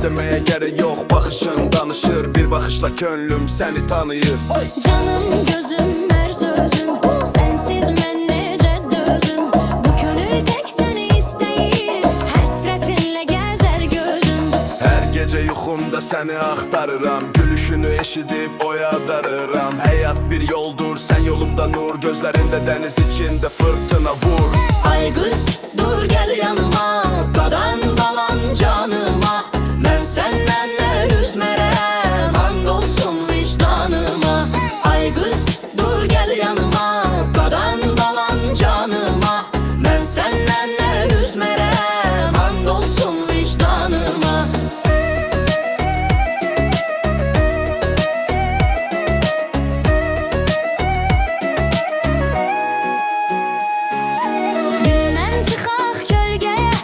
söz demeye gerek yok, bakışın danışır. Bir bakışla könlüm seni tanıyır. Canım gözüm her sözüm, sensiz mən necə dözüm. Bu könül tek seni isteyir, həsrətinlə gəzər gözüm. Her gece yuxumda seni axtarıram, gülüşünü eşidib oyadarıram. Hayat bir yoldur, sen yolumda nur, gözlerinde deniz içinde fırtına vur. Ay qız dur gel yanıma, qadan balan canıma. Mən səndən əl üzmərəm, and olsun vicdanıma. Ay qız dur gel yanıma, qadan balan canıma. Mən səndən əl üzmərəm, and olsun vicdanıma. Gündən çıxaq kölgəyə,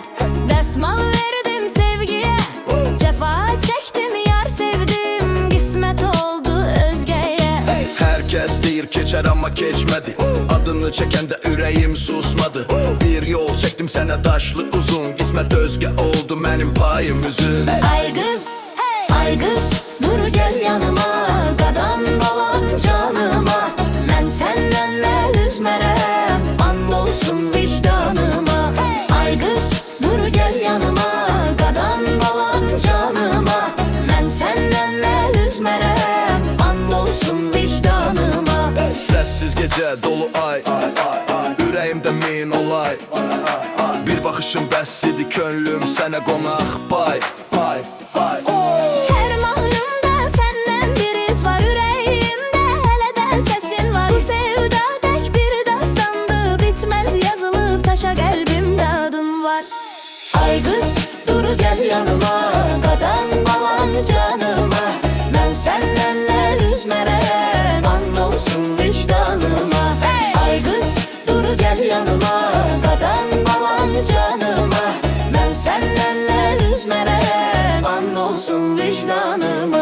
dəsmal verdim sevgiyə. Cəfa çəkdim, yar sevdim, qismət oldu özgəyə. Herkes deyir keçer ama keçmedi, adını çekende ürəyim susmadı. Bir yol çektim sənə daşlı uzun, qismət özgə oldu mənim payım üzün. Ay qız, dur gel yanıma, qadan balan canıma. Mən səndən əl üzmərəm, and olsun vicdanıma. Ay qız, dur gel yanıma, qadan balan canıma. Mən səndən əl üzmərəm, and olsun vicdanıma. Sessiz gece dolu ay, ürəyimdə min olay. Bir baxışım bəs idi, könlüm sənə qonaq. Bay, bay, bay. Hər mahnımda səndən bir iz var, ürəyimdə hələdən səsin var. Bu sevda tək bir dastandı, bitməz yazılıb taşa, qəlbimdə adın var. Ay qız dur gel yanıma, qadan balan canıma. Mən səndən əl üzmərəm, and olsun vicdanıma. Ay qız dur gel yanıma, qadan balan canıma. Mən səndən əl üzmərəm, and olsun vicdanıma.